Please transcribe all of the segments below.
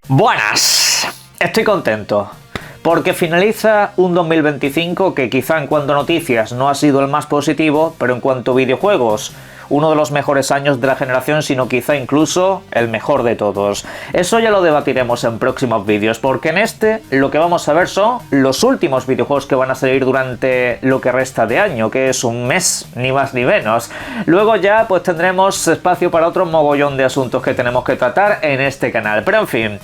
Buenas, estoy contento porque finaliza un 2025 que quizá en cuanto a noticias no ha sido el más positivo, pero en cuanto a videojuegos, uno de los mejores años de la generación, sino quizá incluso el mejor de todos. Eso ya lo debatiremos en próximos vídeos, porque en este lo que vamos a ver son los últimos videojuegos que van a salir durante lo que resta de año, que es un mes, ni más ni menos. Luego ya pues tendremos espacio para otro mogollón de asuntos que tenemos que tratar en este canal, pero en fin.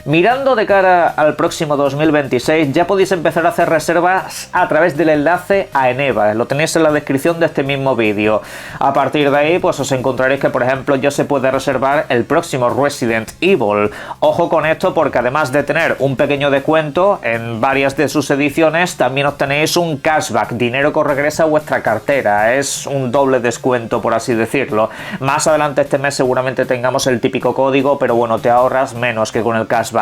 Mirando de cara al próximo 2026, ya podéis empezar a hacer reservas a través del enlace a Eneba, lo tenéis en la descripción de este mismo vídeo. A partir de ahí, pues os encontraréis que, por ejemplo, ya se puede reservar el próximo Resident Evil. Ojo con esto, porque además de tener un pequeño descuento en varias de sus ediciones, también obtenéis un cashback, dinero que os regresa a vuestra cartera. Es un doble descuento, por así decirlo. Más adelante este mes seguramente tengamos el típico código, pero bueno, te ahorras menos que con el cashback.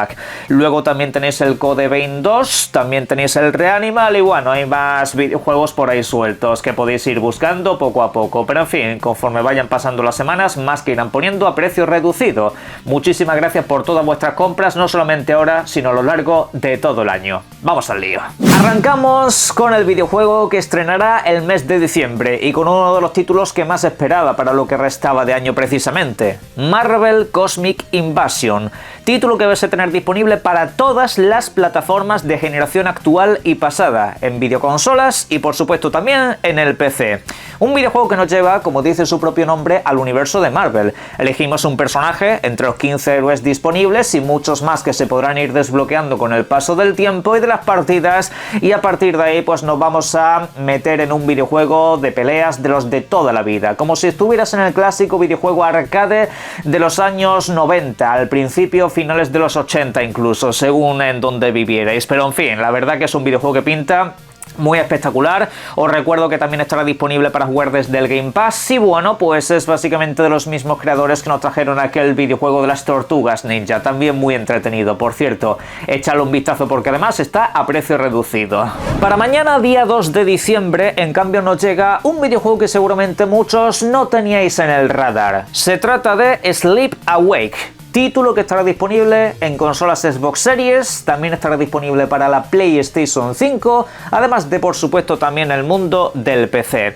Luego también tenéis el Code Vein 2, también tenéis el Reanimal y bueno, hay más videojuegos por ahí sueltos que podéis ir buscando poco a poco. Pero en fin, conforme vayan pasando las semanas, más que irán poniendo a precio reducido. Muchísimas gracias por todas vuestras compras, no solamente ahora, sino a lo largo de todo el año. Vamos al lío. Arrancamos con el videojuego que estrenará el mes de diciembre y con uno de los títulos que más esperaba para lo que restaba de año precisamente. Marvel Cosmic Invasion. Título que vais a tener disponible para todas las plataformas de generación actual y pasada, en videoconsolas y por supuesto también en el PC. Un videojuego que nos lleva, como dice su propio nombre, al universo de Marvel. Elegimos un personaje entre los 15 héroes disponibles y muchos más que se podrán ir desbloqueando con el paso del tiempo y de las partidas, y a partir de ahí pues nos vamos a meter en un videojuego de peleas de los de toda la vida, como si estuvieras en el clásico videojuego arcade de los años 90, al principio finales de los 80 incluso, según en donde vivierais. Pero en fin, la verdad que es un videojuego que pinta muy espectacular. Os recuerdo que también estará disponible para jugar desde el Game Pass y bueno, pues es básicamente de los mismos creadores que nos trajeron aquel videojuego de las Tortugas Ninja, también muy entretenido. Por cierto, échale un vistazo porque además está a precio reducido. Para mañana, día 2 de diciembre, en cambio nos llega un videojuego que seguramente muchos no teníais en el radar. Se trata de Sleep Awake. Título que estará disponible en consolas Xbox Series, también estará disponible para la PlayStation 5, además de por supuesto también el mundo del PC.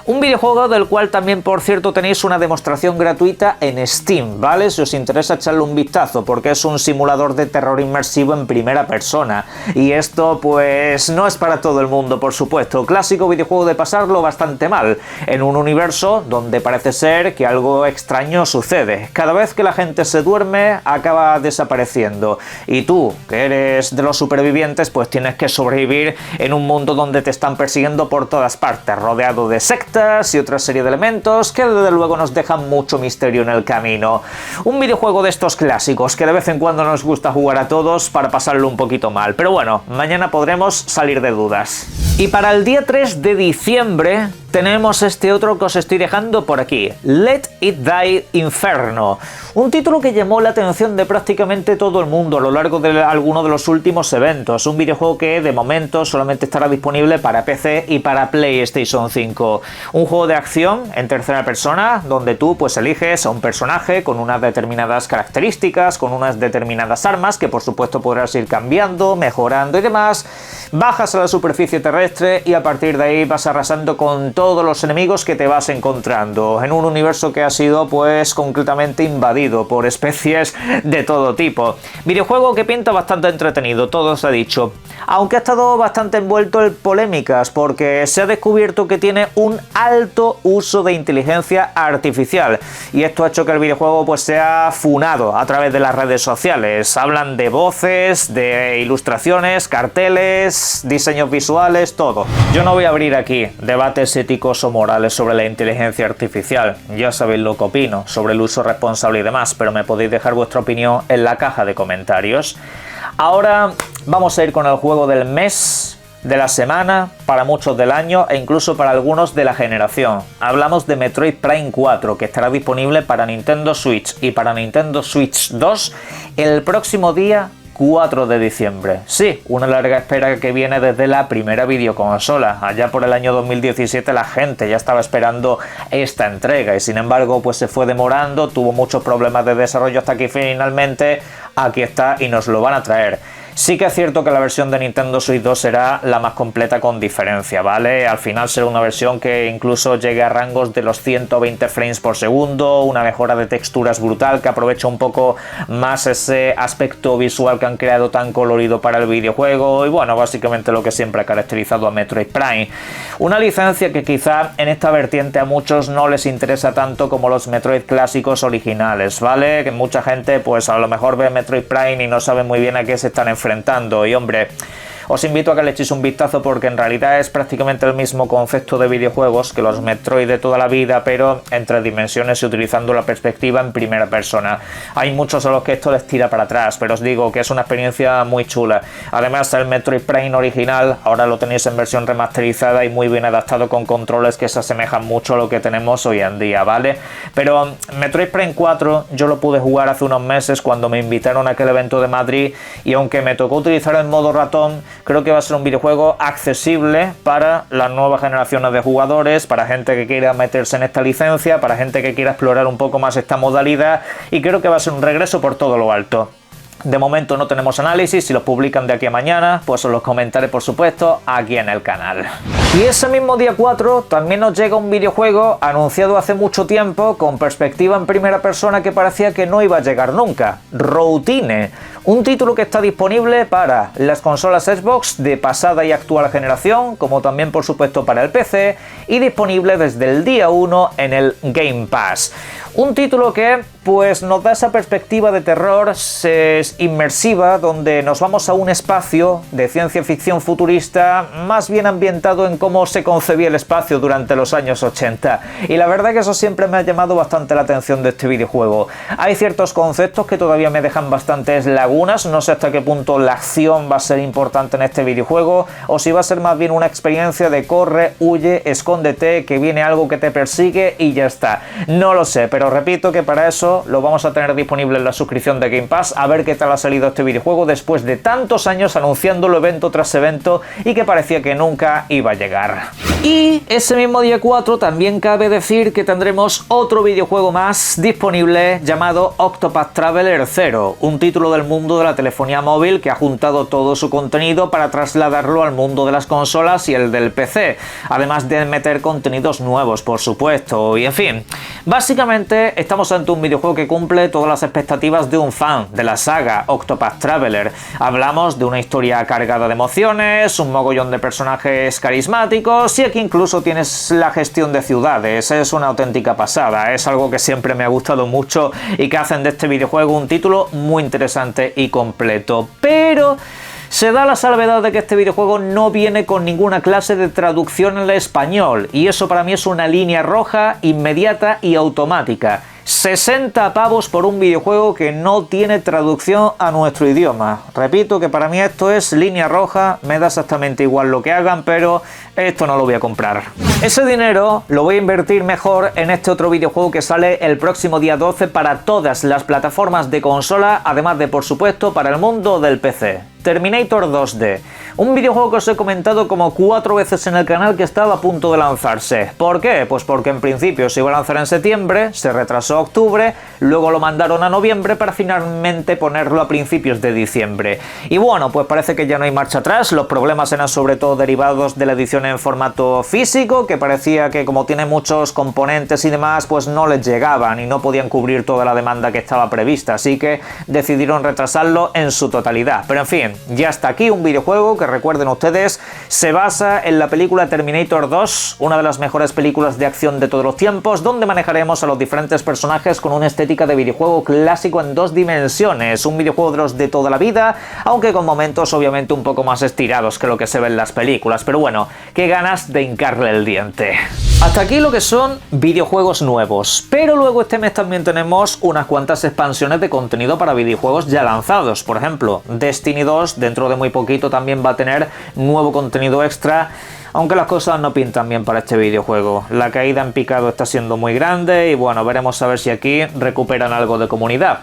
Un videojuego del cual también, por cierto, tenéis una demostración gratuita en Steam, ¿vale? Si os interesa echarle un vistazo, porque es un simulador de terror inmersivo en primera persona. Y esto, pues, no es para todo el mundo, por supuesto. Clásico videojuego de pasarlo bastante mal, en un universo donde parece ser que algo extraño sucede. Cada vez que la gente se duerme, acaba desapareciendo. Y tú, que eres de los supervivientes, pues tienes que sobrevivir en un mundo donde te están persiguiendo por todas partes, rodeado de sectas y otra serie de elementos que desde luego nos dejan mucho misterio en el camino. Un videojuego de estos clásicos que de vez en cuando nos gusta jugar a todos para pasarlo un poquito mal, pero bueno, mañana podremos salir de dudas. Y para el día 3 de diciembre tenemos este otro que os estoy dejando por aquí, Let It Die Inferno, un título que llamó la atención de prácticamente todo el mundo a lo largo de alguno de los últimos eventos, un videojuego que de momento solamente estará disponible para PC y para PlayStation 5, un juego de acción en tercera persona donde tú pues eliges a un personaje con unas determinadas características, con unas determinadas armas que por supuesto podrás ir cambiando, mejorando y demás, bajas a la superficie terrestre y a partir de ahí vas arrasando con todos los enemigos que te vas encontrando en un universo que ha sido pues completamente invadido por especies de todo tipo. Videojuego que pinta bastante entretenido, todo se ha dicho, aunque ha estado bastante envuelto en polémicas porque se ha descubierto que tiene un alto uso de inteligencia artificial y esto ha hecho que el videojuego pues sea funado a través de las redes sociales. Hablan de voces, de ilustraciones, carteles, diseños visuales, todo. Yo no voy a abrir aquí debates éticos o morales sobre la inteligencia artificial, ya sabéis lo que opino sobre el uso responsable y demás, pero me podéis dejar vuestra opinión en la caja de comentarios. Ahora vamos a ir con el juego del mes, de la semana, para muchos del año e incluso para algunos de la generación. Hablamos de Metroid Prime 4, que estará disponible para Nintendo Switch y para Nintendo Switch 2 el próximo día 4 de diciembre. Sí, una larga espera que viene desde la primera videoconsola. Allá por el año 2017 la gente ya estaba esperando esta entrega y sin embargo pues se fue demorando, tuvo muchos problemas de desarrollo hasta que finalmente aquí está y nos lo van a traer. Sí que es cierto que la versión de Nintendo Switch 2 será la más completa con diferencia, ¿vale? Al final será una versión que incluso llegue a rangos de los 120 frames por segundo, una mejora de texturas brutal que aprovecha un poco más ese aspecto visual que han creado tan colorido para el videojuego y bueno, básicamente lo que siempre ha caracterizado a Metroid Prime. Una licencia que quizá en esta vertiente a muchos no les interesa tanto como los Metroid clásicos originales, ¿vale? Que mucha gente pues a lo mejor ve Metroid Prime y no sabe muy bien a qué se están enfrentando. Y hombre, os invito a que le echéis un vistazo porque en realidad es prácticamente el mismo concepto de videojuegos que los Metroid de toda la vida, pero en 3 dimensiones y utilizando la perspectiva en primera persona. Hay muchos a los que esto les tira para atrás, pero os digo que es una experiencia muy chula. Además, el Metroid Prime original ahora lo tenéis en versión remasterizada y muy bien adaptado con controles que se asemejan mucho a lo que tenemos hoy en día, ¿vale? Pero Metroid Prime 4 yo lo pude jugar hace unos meses cuando me invitaron a aquel evento de Madrid y aunque me tocó utilizar el modo ratón, creo que va a ser un videojuego accesible para las nuevas generaciones de jugadores, para gente que quiera meterse en esta licencia, para gente que quiera explorar un poco más esta modalidad y creo que va a ser un regreso por todo lo alto. De momento no tenemos análisis, si los publican de aquí a mañana, pues os los comentaré por supuesto aquí en el canal. Y ese mismo día 4 también nos llega un videojuego anunciado hace mucho tiempo con perspectiva en primera persona que parecía que no iba a llegar nunca, Routine. Un título que está disponible para las consolas Xbox de pasada y actual generación, como también por supuesto para el PC, y disponible desde el día 1 en el Game Pass. Un título que pues nos da esa perspectiva de terror inmersiva, donde nos vamos a un espacio de ciencia ficción futurista más bien ambientado en cómo se concebía el espacio durante los años 80. Y la verdad que eso siempre me ha llamado bastante la atención de este videojuego. Hay ciertos conceptos que todavía me dejan bastantes lagunas, no sé hasta qué punto la acción va a ser importante en este videojuego o si va a ser más bien una experiencia de corre, huye, escóndete, que viene algo que te persigue y ya está. No lo sé, pero repito que para eso lo vamos a tener disponible en la suscripción de Game Pass, a ver qué tal ha salido este videojuego después de tantos años anunciándolo evento tras evento y que parecía que nunca iba a llegar. Y ese mismo día 4 también cabe decir que tendremos otro videojuego más disponible llamado Octopath Traveler 0, un título del mundo de la telefonía móvil que ha juntado todo su contenido para trasladarlo al mundo de las consolas y el del PC, además de meter contenidos nuevos, por supuesto, y en fin. Básicamente estamos ante un videojuego que cumple todas las expectativas de un fan de la saga Octopath Traveler. Hablamos de una historia cargada de emociones, un mogollón de personajes carismáticos y aquí incluso tienes la gestión de ciudades. Es una auténtica pasada, es algo que siempre me ha gustado mucho y que hacen de este videojuego un título muy interesante y completo. Pero se da la salvedad de que este videojuego no viene con ninguna clase de traducción en el español y eso para mí es una línea roja inmediata y automática. 60 pavos por un videojuego que no tiene traducción a nuestro idioma. Repito que para mí esto es línea roja, me da exactamente igual lo que hagan, pero esto no lo voy a comprar. Ese dinero lo voy a invertir mejor en este otro videojuego que sale el próximo día 12 para todas las plataformas de consola, además de por supuesto para el mundo del PC. Terminator 2D, un videojuego que os he comentado como 4 veces en el canal que estaba a punto de lanzarse. ¿Por qué? Pues porque en principio se iba a lanzar en septiembre, se retrasó a octubre, luego lo mandaron a noviembre para finalmente ponerlo a principios de diciembre. Y bueno, pues parece que ya no hay marcha atrás, los problemas eran sobre todo derivados de la edición en formato físico, que parecía que como tiene muchos componentes y demás, pues no les llegaban y no podían cubrir toda la demanda que estaba prevista, así que decidieron retrasarlo en su totalidad. Pero en fin, ya está aquí un videojuego que, recuerden ustedes, se basa en la película Terminator 2, una de las mejores películas de acción de todos los tiempos, donde manejaremos a los diferentes personajes con una estética de videojuego clásico en 2 dimensiones, un videojuego de los de toda la vida, aunque con momentos obviamente un poco más estirados que lo que se ve en las películas, pero bueno, qué ganas de hincarle el diente. Hasta aquí lo que son videojuegos nuevos, pero luego este mes también tenemos unas cuantas expansiones de contenido para videojuegos ya lanzados. Por ejemplo, Destiny 2 dentro de muy poquito también va a tener nuevo contenido extra, aunque las cosas no pintan bien para este videojuego. La caída en picado está siendo muy grande y bueno, veremos a ver si aquí recuperan algo de comunidad.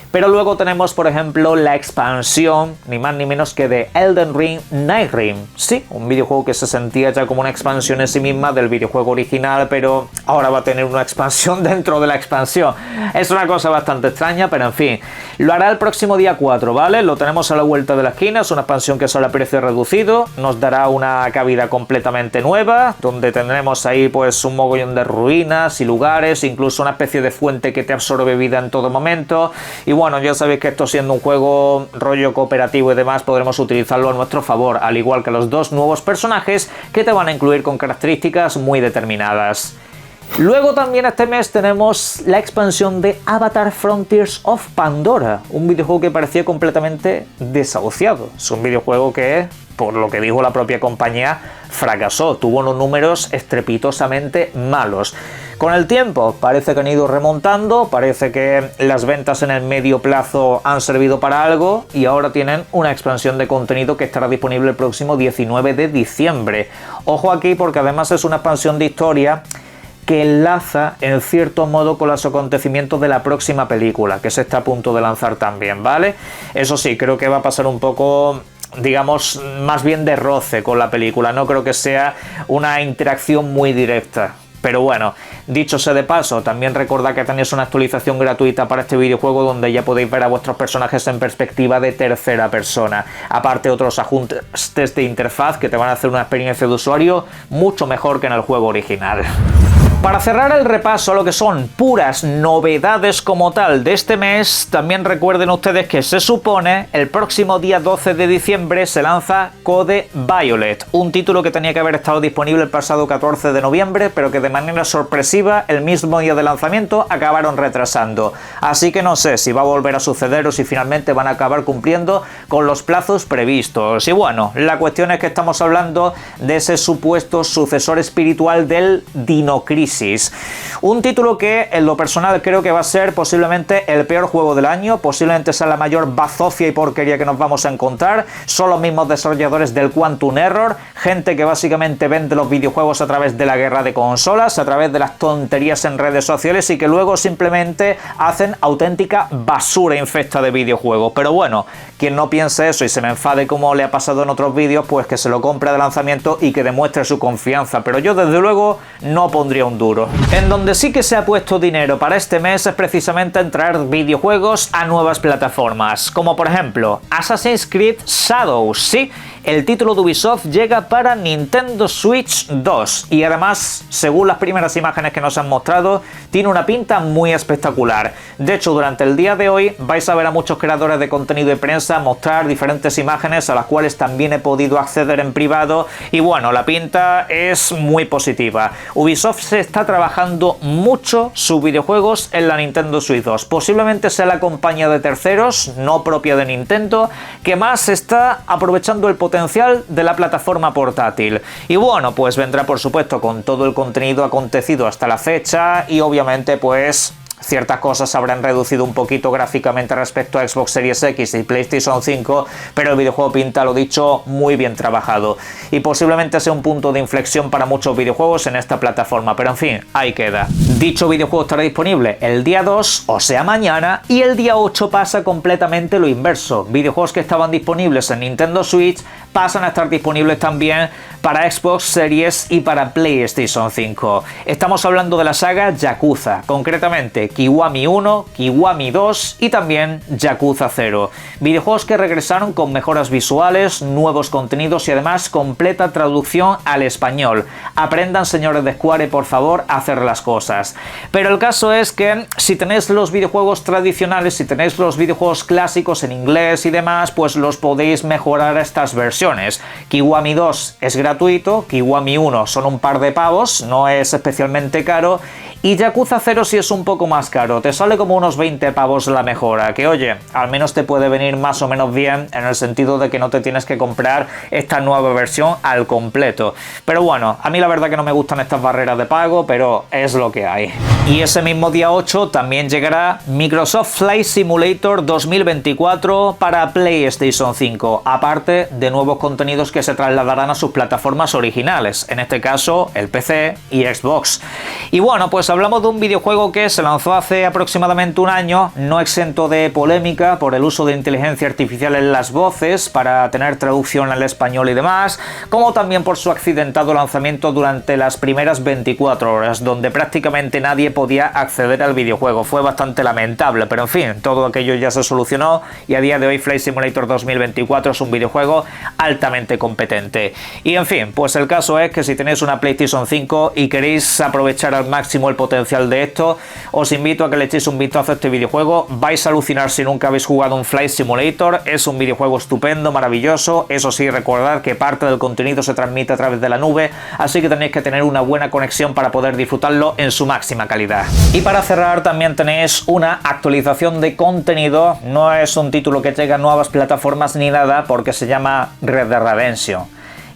Pero luego tenemos, por ejemplo, la expansión, ni más ni menos que de Elden Ring Nightreign. Sí, un videojuego que se sentía ya como una expansión en sí misma del videojuego original, pero ahora va a tener una expansión dentro de la expansión. Es una cosa bastante extraña, pero en fin. Lo hará el próximo día 4, ¿vale? Lo tenemos a la vuelta de la esquina, es una expansión que sale a precio reducido, nos dará una cabida completamente nueva, donde tendremos ahí pues un mogollón de ruinas y lugares, incluso una especie de fuente que te absorbe vida en todo momento. Y bueno, ya sabéis que esto siendo un juego rollo cooperativo y demás, podremos utilizarlo a nuestro favor, al igual que los dos nuevos personajes que te van a incluir con características muy determinadas. Luego también este mes tenemos la expansión de Avatar Frontiers of Pandora, un videojuego que parecía completamente desahuciado. Es un videojuego que, por lo que dijo la propia compañía, fracasó, tuvo unos números estrepitosamente malos. Con el tiempo parece que han ido remontando, parece que las ventas en el medio plazo han servido para algo y ahora tienen una expansión de contenido que estará disponible el próximo 19 de diciembre. Ojo aquí porque además es una expansión de historia que enlaza en cierto modo con los acontecimientos de la próxima película, que se está a punto de lanzar también, ¿vale? Eso sí, creo que va a pasar un poco, digamos, más bien de roce con la película, no creo que sea una interacción muy directa. Pero bueno, dicho sea de paso, también recordad que tenéis una actualización gratuita para este videojuego donde ya podéis ver a vuestros personajes en perspectiva de tercera persona. Aparte otros ajustes de interfaz que te van a hacer una experiencia de usuario mucho mejor que en el juego original. Para cerrar el repaso a lo que son puras novedades como tal de este mes, también recuerden ustedes que se supone el próximo día 12 de diciembre se lanza Code Violet, un título que tenía que haber estado disponible el pasado 14 de noviembre, pero que de manera sorpresiva el mismo día de lanzamiento acabaron retrasando. Así que no sé si va a volver a suceder o si finalmente van a acabar cumpliendo con los plazos previstos. Y bueno, la cuestión es que estamos hablando de ese supuesto sucesor espiritual del Dino Crisis. Un título que en lo personal creo que va a ser posiblemente el peor juego del año, posiblemente sea la mayor bazofia y porquería que nos vamos a encontrar. Son los mismos desarrolladores del Quantum Error, gente que básicamente vende los videojuegos a través de la guerra de consolas, a través de las tonterías en redes sociales y que luego simplemente hacen auténtica basura infecta de videojuegos. Pero bueno, quien no piense eso y se me enfade como le ha pasado en otros vídeos, pues que se lo compre de lanzamiento y que demuestre su confianza. Pero yo desde luego no pondría un duro. En donde sí que se ha puesto dinero para este mes es precisamente en traer videojuegos a nuevas plataformas, como por ejemplo Assassin's Creed Shadows. Sí, el título de Ubisoft llega para Nintendo Switch 2 y además, según las primeras imágenes que nos han mostrado, tiene una pinta muy espectacular. De hecho, durante el día de hoy vais a ver a muchos creadores de contenido y prensa mostrar diferentes imágenes a las cuales también he podido acceder en privado y bueno, la pinta es muy positiva. Ubisoft se está trabajando mucho sus videojuegos en la Nintendo Switch 2. Posiblemente sea la compañía de terceros, no propia de Nintendo, que más está aprovechando el potencial de la plataforma portátil. Y bueno, pues vendrá por supuesto con todo el contenido acontecido hasta la fecha y obviamente pues ciertas cosas se habrán reducido un poquito gráficamente respecto a Xbox Series X y PlayStation 5, pero el videojuego pinta, lo dicho, muy bien trabajado. Y posiblemente sea un punto de inflexión para muchos videojuegos en esta plataforma, pero en fin, ahí queda. Dicho videojuego estará disponible el día 2, o sea mañana, y el día 8 pasa completamente lo inverso. Videojuegos que estaban disponibles en Nintendo Switch pasan a estar disponibles también para Xbox Series y para PlayStation 5. Estamos hablando de la saga Yakuza, concretamente Kiwami 1, Kiwami 2 y también Yakuza 0. Videojuegos que regresaron con mejoras visuales, nuevos contenidos y además completa traducción al español. Aprendan, señores de Square, por favor, a hacer las cosas. Pero el caso es que si tenéis los videojuegos tradicionales, si tenéis los videojuegos clásicos en inglés y demás, pues los podéis mejorar a estas versiones. versiones. Kiwami 2 es gratuito, Kiwami 1 son un par de pavos, no es especialmente caro, y Yakuza 0 sí es un poco más caro, te sale como unos 20 pavos la mejora, que oye, al menos te puede venir más o menos bien en el sentido de que no te tienes que comprar esta nueva versión al completo. Pero bueno, a mí la verdad que no me gustan estas barreras de pago, pero es lo que hay. Y ese mismo día 8 también llegará Microsoft Flight Simulator 2024 para PlayStation 5, aparte de nuevos contenidos que se trasladarán a sus plataformas originales, en este caso el PC y Xbox. Y bueno, pues hablamos de un videojuego que se lanzó hace aproximadamente un año, no exento de polémica por el uso de inteligencia artificial en las voces para tener traducción al español y demás, como también por su accidentado lanzamiento durante las primeras 24 horas, donde prácticamente nadie podía acceder al videojuego. Fue bastante lamentable, pero en fin, todo aquello ya se solucionó y a día de hoy Flight Simulator 2024 es un videojuego altamente competente. Y en fin, pues el caso es que si tenéis una PlayStation 5 y queréis aprovechar al máximo el potencial de esto, os invito a que le echéis un vistazo a este videojuego. Vais a alucinar si nunca habéis jugado un Flight Simulator. Es un videojuego estupendo, maravilloso. Eso sí, recordad que parte del contenido se transmite a través de la nube, así que tenéis que tener una buena conexión para poder disfrutarlo en su máxima calidad. Y para cerrar también tenéis una actualización de contenido. No es un título que llega a nuevas plataformas ni nada, porque se llama Red Dead Redemption.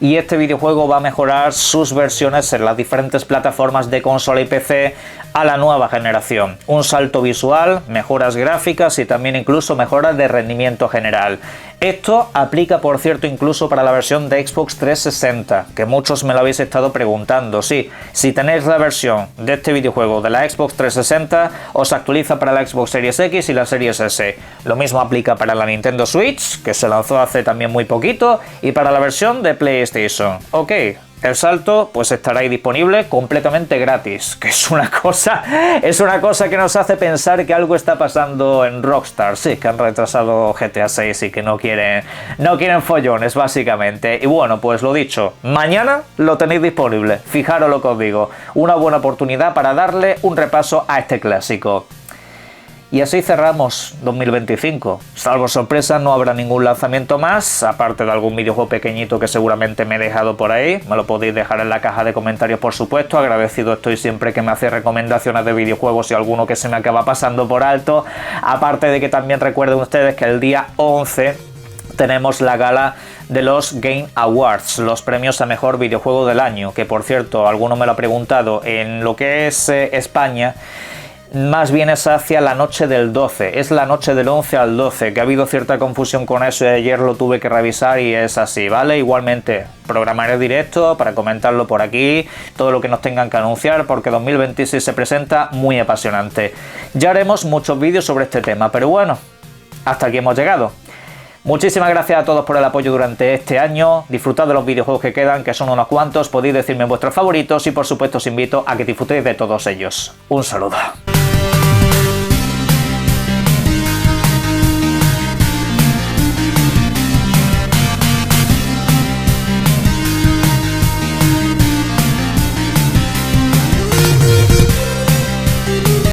Y este videojuego va a mejorar sus versiones en las diferentes plataformas de consola y PC a la nueva generación. Un salto visual, mejoras gráficas y también incluso mejoras de rendimiento general. Esto aplica, por cierto, incluso para la versión de Xbox 360, que muchos me lo habéis estado preguntando. Sí, si tenéis la versión de este videojuego de la Xbox 360, os actualiza para la Xbox Series X y la Series S. Lo mismo aplica para la Nintendo Switch, que se lanzó hace también muy poquito, y para la versión de PlayStation. Ok. El salto pues estará ahí disponible completamente gratis, que es una cosa que nos hace pensar que algo está pasando en Rockstar. Sí, que han retrasado GTA 6 y que no quieren follones, básicamente. Y bueno, pues lo dicho, mañana lo tenéis disponible. Fijaros lo que os digo, una buena oportunidad para darle un repaso a este clásico. Y así cerramos 2025. Salvo sorpresa, no habrá ningún lanzamiento más, aparte de algún videojuego pequeñito que seguramente me he dejado por ahí. Me lo podéis dejar en la caja de comentarios, por supuesto. Agradecido estoy siempre que me hacéis recomendaciones de videojuegos y alguno que se me acaba pasando por alto. Aparte de que también recuerden ustedes que el día 11 tenemos la gala de los Game Awards, los premios a mejor videojuego del año, que por cierto, alguno me lo ha preguntado, en lo que es España, más bien es hacia la noche del 12, es la noche del 11 al 12, que ha habido cierta confusión con eso y ayer lo tuve que revisar y es así, ¿vale? Igualmente programaré directo para comentarlo por aquí, todo lo que nos tengan que anunciar, porque 2026 se presenta muy apasionante. Ya haremos muchos vídeos sobre este tema, pero bueno, hasta aquí hemos llegado. Muchísimas gracias a todos por el apoyo durante este año, disfrutad de los videojuegos que quedan, que son unos cuantos, podéis decirme vuestros favoritos y por supuesto os invito a que disfrutéis de todos ellos. Un saludo.